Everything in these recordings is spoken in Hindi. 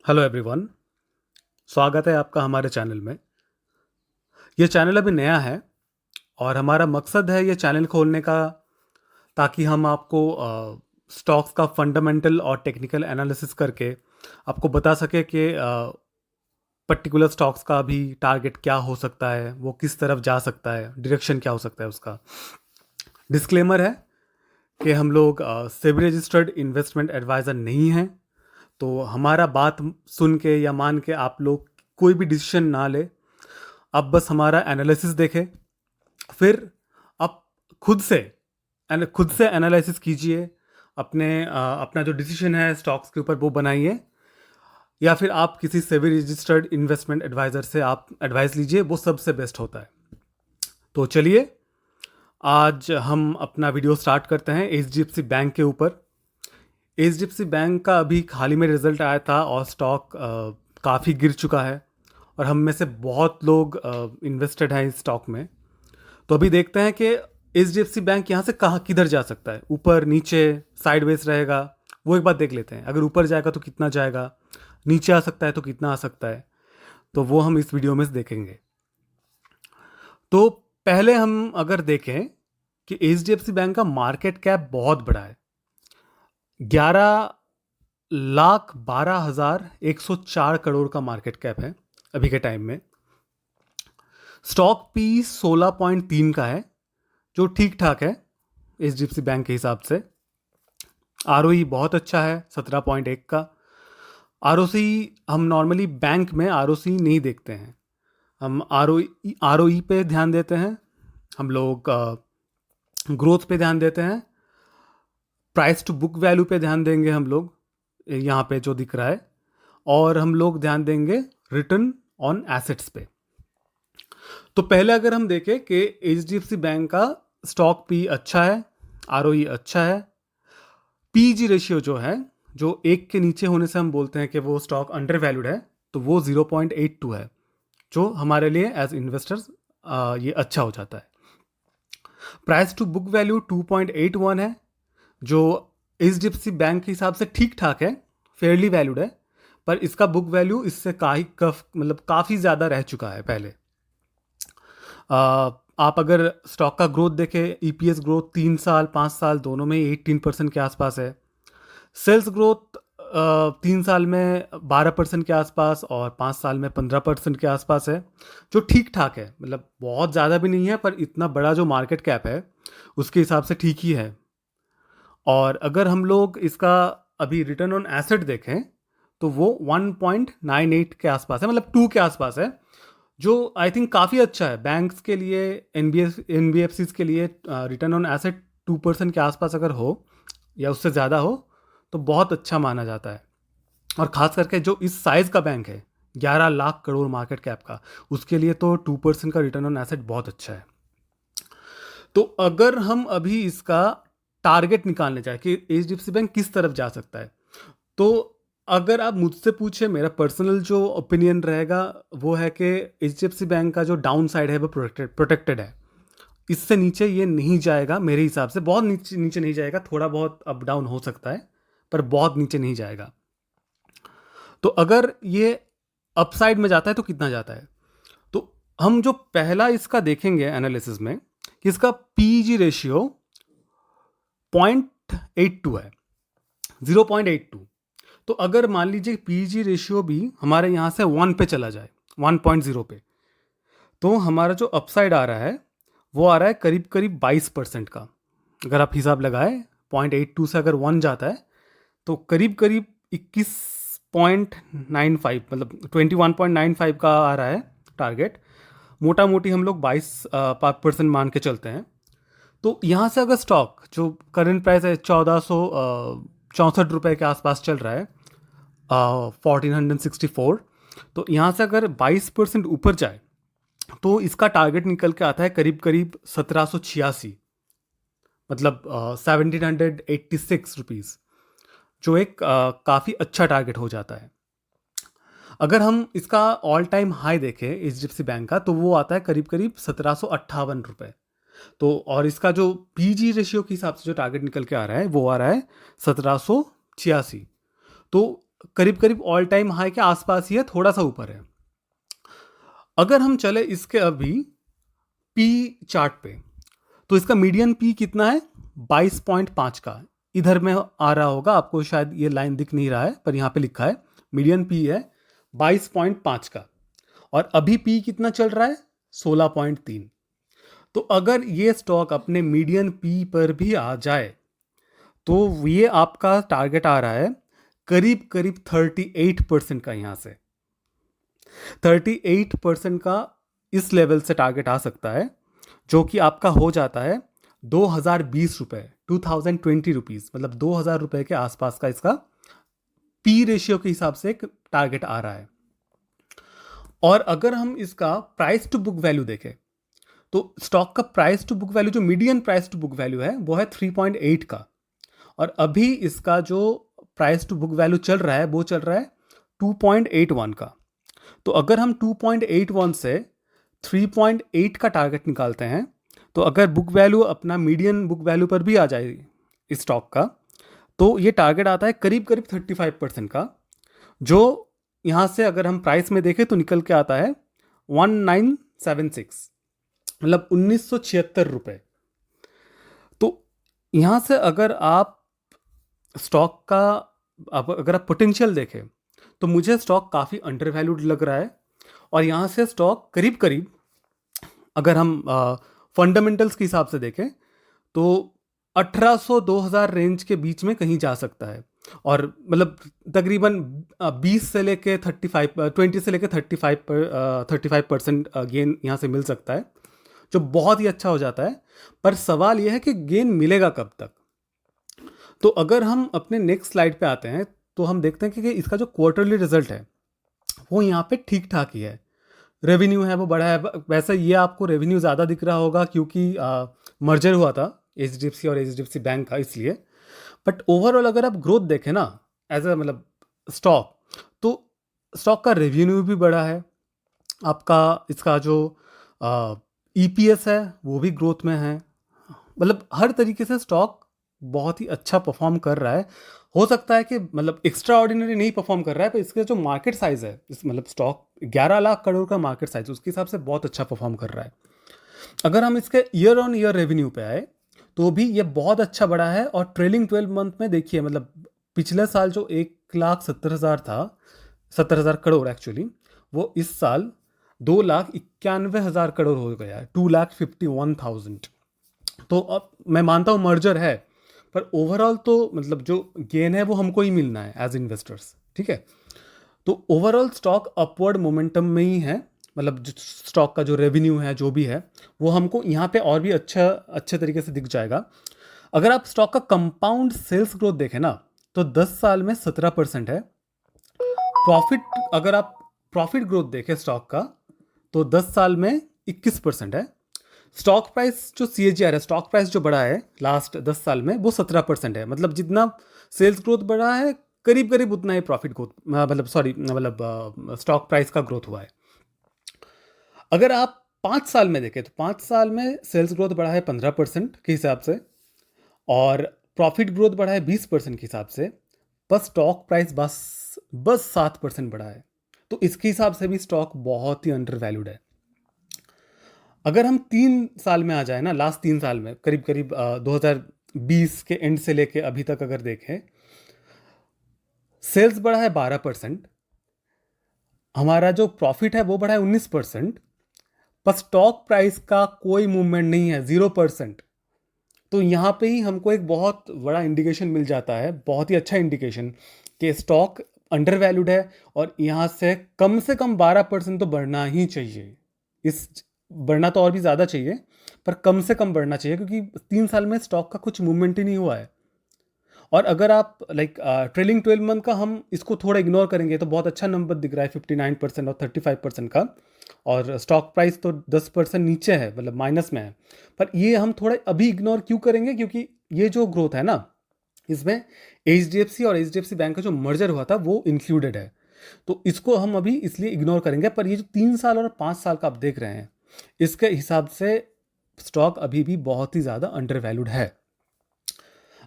Hello everyone. स्वागत है आपका हमारे चैनल में। ये चैनल अभी नया है और हमारा मकसद है ये चैनल खोलने का ताकि हम आपको स्टॉक्स का फंडामेंटल और टेक्निकल एनालिसिस करके आपको बता सके कि पर्टिकुलर स्टॉक्स का अभी टारगेट क्या हो सकता है, वो किस तरफ जा सकता है, डायरेक्शन क्या हो सकता है उसका। डिस्क्लेमर है कि हम लोग सेबी रजिस्टर्ड इन्वेस्टमेंट एडवाइज़र नहीं हैं, तो हमारा बात सुन के या मान के आप लोग कोई भी डिसीजन ना ले। आप बस हमारा एनालिसिस देखें, फिर आप खुद से एनालिसिस कीजिए, अपना जो डिसीजन है स्टॉक्स के ऊपर वो बनाइए, या फिर आप किसी सेबी रजिस्टर्ड इन्वेस्टमेंट एडवाइज़र से आप एडवाइस लीजिए, वो सबसे बेस्ट होता है। तो चलिए आज हम अपना वीडियो स्टार्ट करते हैं एच बैंक के ऊपर। एच बैंक का अभी हाल ही में रिजल्ट आया था और स्टॉक काफ़ी गिर चुका है और हम में से बहुत लोग इन्वेस्टेड हैं इस स्टॉक में। तो अभी देखते हैं कि एच बैंक यहाँ से कहाँ किधर जा सकता है, ऊपर नीचे साइडवेज रहेगा, वो एक बार देख लेते हैं। अगर ऊपर जाएगा तो कितना जाएगा, नीचे आ सकता है तो कितना आ सकता है, तो वो हम इस वीडियो में से देखेंगे। तो पहले हम अगर देखें कि एच बैंक का मार्केट कैप बहुत बड़ा है, 11,12,104 करोड़ का मार्केट कैप है अभी के टाइम में। स्टॉक पी 16.3 का है, जो ठीक ठाक है एच बैंक के हिसाब से। आर बहुत अच्छा है 17.1 का। आर हम नॉर्मली बैंक में आर नहीं देखते हैं, हम आर पे ध्यान देते हैं, हम लोग ग्रोथ पे ध्यान देते हैं, प्राइस टू बुक वैल्यू पे ध्यान देंगे हम लोग, यहाँ पे जो दिख रहा है, और हम लोग ध्यान देंगे रिटर्न ऑन एसेट्स पे। तो पहले अगर हम देखें कि एच बैंक का स्टॉक पी अच्छा है, आर अच्छा है, पीजी रेशियो जो है, जो एक के नीचे होने से हम बोलते हैं कि वो स्टॉक अंडर वैल्यूड है, तो वो 0.82 है, जो हमारे लिए एज इन्वेस्टर्स ये अच्छा हो जाता है। प्राइस टू बुक वैल्यू 2.81 है, जो एच बैंक के हिसाब से ठीक ठाक है, फेयरली वैल्यूड है, पर इसका बुक वैल्यू इससे काफ़ी ज़्यादा रह चुका है पहले। आप अगर स्टॉक का ग्रोथ देखें, ईपीएस ग्रोथ 3 साल 5 साल दोनों में 18% के आसपास है। सेल्स ग्रोथ 3 साल में 12% के आसपास और 5 साल में 15% के आसपास है, जो ठीक ठाक है, मतलब बहुत ज़्यादा भी नहीं है, पर इतना बड़ा जो मार्केट कैप है उसके हिसाब से ठीक ही है। और अगर हम लोग इसका अभी रिटर्न ऑन एसेट देखें तो वो 1.98 के आसपास है, मतलब 2 के आसपास है, जो आई थिंक काफ़ी अच्छा है बैंक्स के लिए, एन बी एफ के लिए। रिटर्न ऑन एसेट 2% के आसपास अगर हो या उससे ज़्यादा हो तो बहुत अच्छा माना जाता है। और ख़ास करके जो इस साइज़ का बैंक है, 11 लाख करोड़ मार्केट कैप का, उसके लिए तो 2% का रिटर्न ऑन एसेट बहुत अच्छा है। तो अगर हम अभी इसका टारगेट निकालने जाए कि एच बैंक किस तरफ जा सकता है, तो अगर आप मुझसे पूछे, मेरा पर्सनल जो ओपिनियन रहेगा वो है कि एच बैंक का जो डाउन साइड है वो प्रोटेक्टेड है। इससे नीचे ये नहीं जाएगा मेरे हिसाब से, बहुत नीचे नीचे नहीं जाएगा, थोड़ा बहुत अप डाउन हो सकता है, पर बहुत नीचे नहीं जाएगा। तो अगर ये अपसाइड में जाता है तो कितना जाता है, तो हम जो पहला इसका देखेंगे एनालिसिस में कि इसका पीजी रेशियो 0.82 है, 0.82। तो अगर मान लीजिए पीजी रेशियो भी हमारे यहाँ से 1 पे चला जाए, 1.0 पे, तो हमारा जो अपसाइड आ रहा है वो आ रहा है करीब करीब 22% का। अगर आप हिसाब लगाए, 0.82 से अगर 1 जाता है तो करीब करीब 21.95, मतलब 21.95 का आ रहा है टारगेट। मोटा मोटी हम लोग 22% मान के चलते हैं। तो यहाँ से अगर स्टॉक जो करंट प्राइस है 1464 के आसपास चल रहा है, 1464, तो यहाँ से अगर 22% ऊपर जाए तो इसका टारगेट निकल के आता है करीब करीब 1786, मतलब 1786 रुपीज़, जो एक काफ़ी अच्छा टारगेट हो जाता है। अगर हम इसका ऑल टाइम हाई देखें एच बैंक का, तो वो आता है करीब करीब 1758 रुपये। तो और इसका जो पीजी रेशियो के हिसाब से जो टारगेट निकल के आ रहा है वो आ रहा है 1786। तो करीब करीब ऑल टाइम हाई के आसपास ही है, थोड़ा सा ऊपर है। अगर हम चले इसके अभी पी चार्ट पे, तो इसका मीडियन पी कितना है? 22.5 का। इधर में आ रहा होगा आपको, शायद ये लाइन दिख नहीं रहा है पर यहाँ पे लिखा है मीडियन पी है 22.5 का। और अभी पी कितना चल रहा है? 16.3। तो अगर ये स्टॉक अपने मीडियन पी पर भी आ जाए तो ये आपका टारगेट आ रहा है करीब करीब 38% का। यहाँ से 38% का इस लेवल से टारगेट आ सकता है, जो कि आपका हो जाता है 2020 रुपये, 2020 रुपीज़, मतलब 2000 रुपये के आसपास का इसका पी रेशियो के हिसाब से एक टारगेट आ रहा है। और अगर हम इसका प्राइस टू बुक वैल्यू देखें, तो स्टॉक का प्राइस टू बुक वैल्यू, जो median price to book value है, वो है 3.8 का। और अभी इसका जो प्राइस टू बुक वैल्यू चल रहा है वो चल रहा है 2.81 का। तो अगर हम 2.81 से 3.8 का टारगेट निकालते हैं, तो अगर बुक वैल्यू अपना मीडियन बुक वैल्यू पर भी आ जाए इस स्टॉक का, तो ये टारगेट आता है करीब करीब 35% का, जो यहाँ से अगर हम प्राइस में देखें तो निकल के आता है 1976, मतलब 1976 रुपये। तो यहाँ से अगर आप स्टॉक का अगर आप पोटेंशियल देखें, तो मुझे स्टॉक काफ़ी अंडर वैल्यूड लग रहा है। और यहाँ से स्टॉक करीब करीब, अगर हम फंडामेंटल्स के हिसाब से देखें, तो 1800-2000 रेंज के बीच में कहीं जा सकता है। और मतलब तकरीबन 20 से लेके 20 से लेके 35% गेन यहाँ से मिल सकता है, जो बहुत ही अच्छा हो जाता है। पर सवाल यह है कि गेन मिलेगा कब तक। तो अगर हम अपने नेक्स्ट स्लाइड पे आते हैं, तो हम देखते हैं कि इसका जो क्वार्टरली रिजल्ट है वो यहाँ पे ठीक ठाक ही है। रेवेन्यू है वो बढ़ा है। वैसे ये आपको रेवेन्यू ज़्यादा दिख रहा होगा क्योंकि मर्जर हुआ था HDFC और HDFC बैंक का, इसलिए। बट ओवरऑल अगर आप ग्रोथ देखें ना, एज अ मतलब स्टॉक, तो स्टॉक का रेवेन्यू भी बढ़ा है आपका। इसका जो EPS है वो भी ग्रोथ में है। मतलब हर तरीके से स्टॉक बहुत ही अच्छा परफॉर्म कर रहा है। हो सकता है कि मतलब एक्स्ट्रा ऑर्डिनरी नहीं परफॉर्म कर रहा है, पर इसका जो मार्केट साइज है, इस मतलब स्टॉक 11 लाख करोड़ का मार्केट साइज, उसके हिसाब से बहुत अच्छा परफॉर्म कर रहा है। अगर हम इसके ईयर ऑन ईयर रेवेन्यू पे आए, तो भी ये बहुत अच्छा बढ़ा है। और ट्रेलिंग 12 मंथ में देखिए, मतलब पिछले साल जो 1,70,000 था, 70,000 करोड़ एक्चुअली, वो इस साल 2,91,000 करोड़ हो गया है, 2,51,000। तो अब मैं मानता हूँ मर्जर है, पर ओवरऑल तो मतलब जो गेन है वो हमको ही मिलना है एज इन्वेस्टर्स, ठीक है। तो ओवरऑल स्टॉक अपवर्ड मोमेंटम में ही है। मतलब जो स्टॉक का जो रेवेन्यू है, जो भी है, वो हमको यहाँ पे और भी अच्छे तरीके से दिख जाएगा। अगर आप स्टॉक का कंपाउंड सेल्स ग्रोथ देखें ना, तो 10 साल में 17% है। प्रॉफिट, अगर आप प्रॉफिट ग्रोथ देखें स्टॉक का, तो 10 साल में 21% है। स्टॉक प्राइस जो CAGR है, स्टॉक प्राइस जो बढ़ा है लास्ट 10 साल में, वो 17% है। मतलब जितना सेल्स ग्रोथ बढ़ा है, करीब करीब उतना ही प्रॉफिट ग्रोथ, मतलब स्टॉक प्राइस का ग्रोथ हुआ है। अगर आप 5 साल में देखें, तो 5 साल में सेल्स ग्रोथ बढ़ा है 15% के हिसाब से, और प्रॉफिट ग्रोथ बढ़ा है 20% के हिसाब से। बस स्टॉक प्राइस बस 7% बढ़ा है। तो इसके हिसाब से भी स्टॉक बहुत ही अंडर वैल्यूड है। अगर हम 3 साल में आ जाए ना, लास्ट 3 साल में करीब करीब 2020 के एंड से लेके अभी तक अगर देखें, सेल्स बढ़ा है 12%, हमारा जो प्रॉफिट है वो बढ़ा है 19%, पर स्टॉक प्राइस का कोई मूवमेंट नहीं है, 0%। तो यहाँ पे ही हमको एक बहुत बड़ा इंडिकेशन मिल जाता है, बहुत ही अच्छा इंडिकेशन, कि स्टॉक अंडर वैल्यूड है। और यहाँ से कम 12% तो बढ़ना ही चाहिए। बढ़ना तो और भी ज़्यादा चाहिए, पर कम से कम बढ़ना चाहिए, क्योंकि 3 साल में स्टॉक का कुछ मूवमेंट ही नहीं हुआ है। और अगर आप ट्रेलिंग 12 मंथ का हम इसको थोड़ा इग्नोर करेंगे, तो बहुत अच्छा नंबर दिख रहा है 59% और 35% का। और स्टॉक प्राइस तो 10% नीचे है, मतलब माइनस में है। पर ये हम थोड़ा अभी इग्नोर क्यों करेंगे? क्योंकि ये जो ग्रोथ है ना, इसमें HDFC और HDFC बैंक का जो मर्जर हुआ था वो इंक्लूडेड है। तो इसको हम अभी इसलिए इग्नोर करेंगे। पर ये जो 3 साल और 5 साल का आप देख रहे हैं, इसके हिसाब से स्टॉक अभी भी बहुत ही ज़्यादा अंडर वैल्यूड है।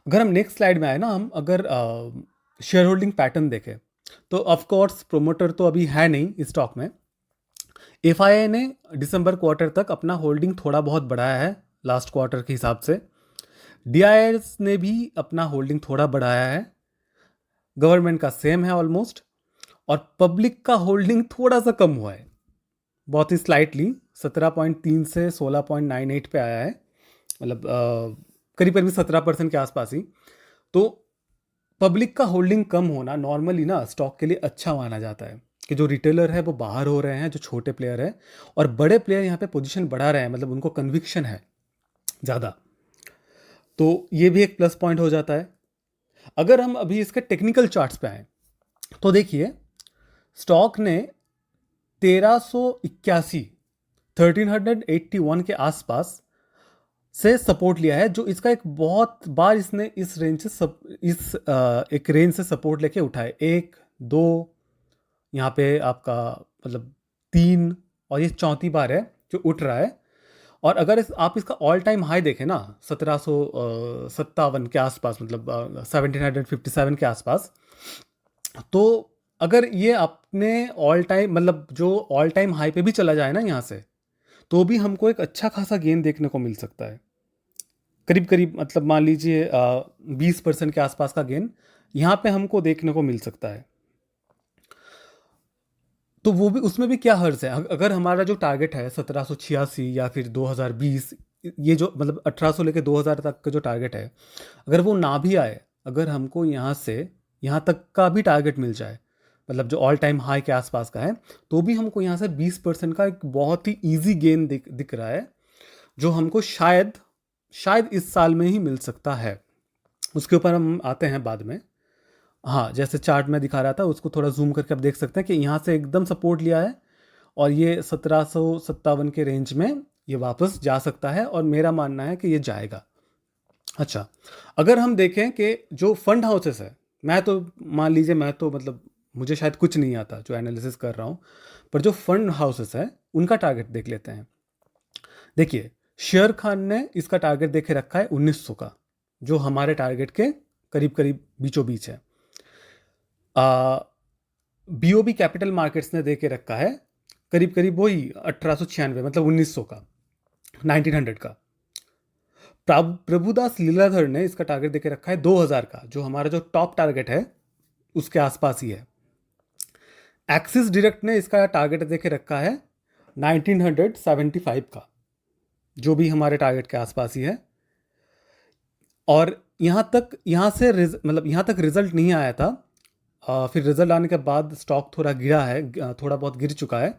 अगर हम नेक्स्ट स्लाइड में आए ना, हम अगर शेयर होल्डिंग पैटर्न देखें, तो ऑफ कोर्स प्रोमोटर तो अभी है नहीं इस स्टॉक में। एफआईआई ने दिसंबर क्वार्टर तक अपना होल्डिंग थोड़ा बहुत बढ़ाया है लास्ट क्वार्टर के हिसाब से। डीआईएस ने भी अपना होल्डिंग थोड़ा बढ़ाया है, गवर्नमेंट का सेम है ऑलमोस्ट। और पब्लिक का होल्डिंग थोड़ा सा कम हुआ है, बहुत ही स्लाइटली 17.3 से 16.98 पे आया है, मतलब करीब करीब 17% के आसपास ही। तो पब्लिक का होल्डिंग कम होना नॉर्मली ना स्टॉक के लिए अच्छा माना जाता है कि जो रिटेलर है वो बाहर हो रहे हैं, जो छोटे प्लेयर है, और बड़े प्लेयर यहाँ पे पोजीशन बढ़ा रहे हैं, मतलब उनको कन्विक्शन है ज़्यादा, तो ये भी एक प्लस पॉइंट हो जाता है। अगर हम अभी इसके टेक्निकल चार्ट्स पे आए तो देखिए स्टॉक ने 1381 1381 के आसपास से सपोर्ट लिया है, जो इसका एक बहुत बार इसने इस रेंज से एक रेंज से सपोर्ट लेके उठाए, 1 2 यहाँ पे आपका मतलब 3, और ये चौथी बार है जो उठ रहा है। और अगर आप इसका ऑल टाइम हाई देखें ना 1757 के आसपास, मतलब 1757 के आसपास, तो अगर ये अपने ऑल टाइम मतलब जो ऑल टाइम हाई पे भी चला जाए ना यहाँ से, तो भी हमको एक अच्छा खासा गेन देखने को मिल सकता है, करीब करीब मतलब मान लीजिए 20% के आसपास का गेन यहाँ पे हमको देखने को मिल सकता है। तो वो भी, उसमें भी क्या हर्ज है, अगर हमारा जो टारगेट है 1786 या फिर 2020, ये जो मतलब 1800 लेके 2000 तक का जो टारगेट है, अगर वो ना भी आए, अगर हमको यहाँ से यहाँ तक का भी टारगेट मिल जाए, मतलब जो ऑल टाइम हाई के आसपास का है, तो भी हमको यहाँ से 20% का एक बहुत ही ईजी गेन दिख रहा है, जो हमको शायद इस साल में ही मिल सकता है। उसके ऊपर हम आते हैं बाद में। हाँ, जैसे चार्ट में दिखा रहा था उसको थोड़ा जूम करके आप देख सकते हैं कि यहाँ से एकदम सपोर्ट लिया है, और ये 1757 के रेंज में ये वापस जा सकता है, और मेरा मानना है कि ये जाएगा। अच्छा, अगर हम देखें कि जो फंड हाउसेस है, मैं तो मान लीजिए मैं तो मतलब मुझे शायद कुछ नहीं आता जो एनालिसिस कर रहा हूँ, पर जो फंड हाउसेस है उनका टारगेट देख लेते हैं। देखिए शेर खान ने इसका टारगेट देखे रखा है 1900 का, जो हमारे टारगेट के करीब करीब बीचों बीच है। बीओबी कैपिटल मार्केट्स ने दे के रखा है करीब करीब वही 1896, मतलब 1900 का, 1900 का। प्रभुदास लीलाधर ने इसका टारगेट देके रखा है 2000 का, जो हमारा जो टॉप टारगेट है उसके आसपास ही है। एक्सिस डायरेक्ट ने इसका टारगेट देके रखा है 1975 का, जो भी हमारे टारगेट के आसपास ही है। और यहाँ से मतलब यहाँ तक रिजल्ट नहीं आया था, फिर रिजल्ट आने के बाद स्टॉक थोड़ा गिरा है, थोड़ा बहुत गिर चुका है।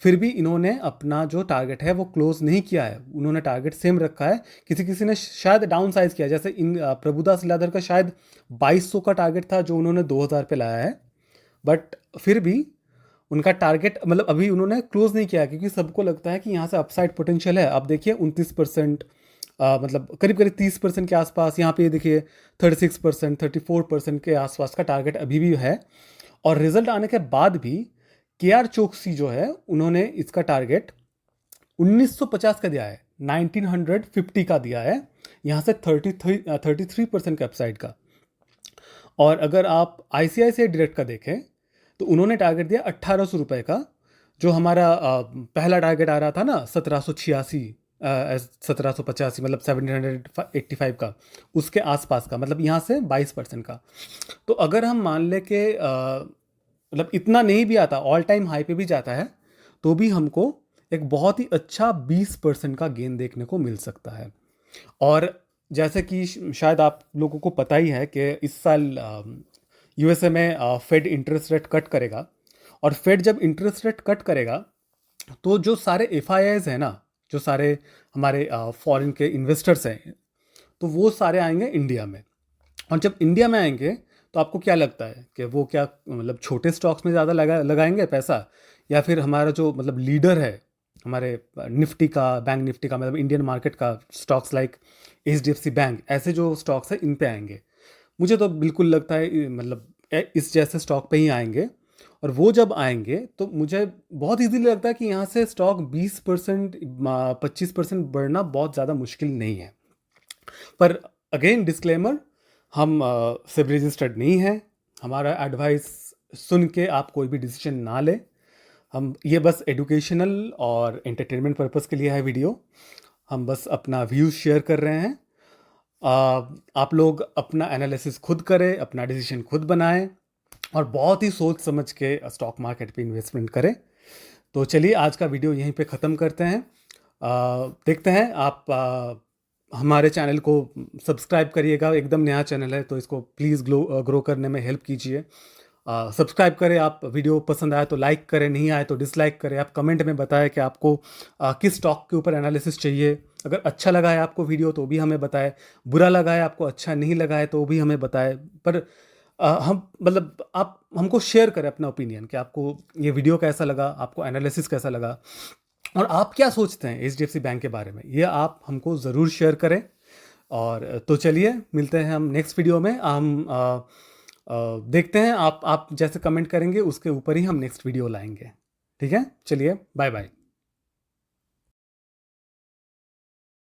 फिर भी इन्होंने अपना जो टारगेट है वो क्लोज नहीं किया है, उन्होंने टारगेट सेम रखा है। किसी ने शायद डाउन साइज किया, जैसे इन प्रभुदास लीलाधर का शायद 2200 का टारगेट था जो उन्होंने 2000 पे लाया है, बट फिर भी उनका टारगेट मतलब अभी उन्होंने क्लोज नहीं किया, क्योंकि सबको लगता है कि यहाँ से अपसाइड पोटेंशियल है। आप देखिए 29%, मतलब करीब करीब 30% के आसपास, यहाँ पे देखिए 36%, 34% के आसपास का टारगेट अभी भी है। और रिजल्ट आने के बाद भी KR चोकसी जो है उन्होंने इसका टारगेट 1950 का दिया है, 1950 का दिया है, यहाँ से 33% के अपसाइड का। और अगर आप ICICI डायरेक्ट का देखें तो उन्होंने टारगेट दिया 1800 रुपये का, जो हमारा पहला टारगेट आ रहा था ना 1786, 1785, मतलब 1785 का, उसके आसपास का, मतलब यहाँ से 22% का। तो अगर हम मान ले के मतलब इतना नहीं भी आता, ऑल टाइम हाई पे भी जाता है, तो भी हमको एक बहुत ही अच्छा 20% का गेन देखने को मिल सकता है। और जैसे कि शायद आप लोगों को पता ही है कि इस साल USA में फेड इंटरेस्ट रेट कट करेगा, और फेड जब इंटरेस्ट रेट कट करेगा तो जो सारे FIIs हैं ना, जो सारे हमारे फॉरेन के इन्वेस्टर्स हैं, तो वो सारे आएंगे इंडिया में। और जब इंडिया में आएंगे तो आपको क्या लगता है कि वो क्या मतलब छोटे स्टॉक्स में ज़्यादा लगाएंगे पैसा, या फिर हमारा जो मतलब लीडर है हमारे निफ्टी का, बैंक निफ्टी का, मतलब इंडियन मार्केट का, स्टॉक्स लाइक HDFC बैंक, ऐसे जो स्टॉक्स हैं इन पे आएंगे? मुझे तो बिल्कुल लगता है मतलब इस जैसे स्टॉक पे ही आएंगे। और वो जब आएंगे तो मुझे बहुत इजीली लगता है कि यहाँ से स्टॉक 20% 25% बढ़ना बहुत ज़्यादा मुश्किल नहीं है। पर अगेन डिस्क्लेमर, हम सिर्फ रजिस्टर्ड नहीं है, हमारा एडवाइस सुन के आप कोई भी डिसीजन ना लें। हम ये बस एजुकेशनल और एंटरटेनमेंट पर्पस के लिए है वीडियो। हम बस अपना व्यूज़ शेयर कर रहे हैं। आप लोग अपना एनालिसिस खुद करें, अपना डिसीजन खुद बनाएं और बहुत ही सोच समझ के स्टॉक मार्केट पे इन्वेस्टमेंट करें। तो चलिए आज का वीडियो यहीं पे ख़त्म करते हैं। देखते हैं आप हमारे चैनल को सब्सक्राइब करिएगा। एकदम नया चैनल है तो इसको प्लीज़ ग्रो करने में हेल्प कीजिए। सब्सक्राइब करें। आप वीडियो पसंद आए तो लाइक करें, नहीं आए तो डिसलाइक करें। आप कमेंट में बताएं कि आपको किस स्टॉक के ऊपर एनालिसिस चाहिए। अगर अच्छा लगा है आपको वीडियो तो भी हमें बताएं, बुरा लगा है आपको, अच्छा नहीं लगा है तो भी हमें बताएं। पर हम मतलब आप हमको शेयर करें अपना ओपिनियन कि आपको ये वीडियो कैसा लगा, आपको एनालिसिस कैसा लगा और आप क्या सोचते हैं एचडीएफसी बैंक के बारे में। ये आप हमको ज़रूर शेयर करें। और तो चलिए मिलते हैं हम नेक्स्ट वीडियो में। हम देखते हैं आप जैसे कमेंट करेंगे उसके ऊपर ही हम नेक्स्ट वीडियो लाएंगे। ठीक है, चलिए बाय बाय।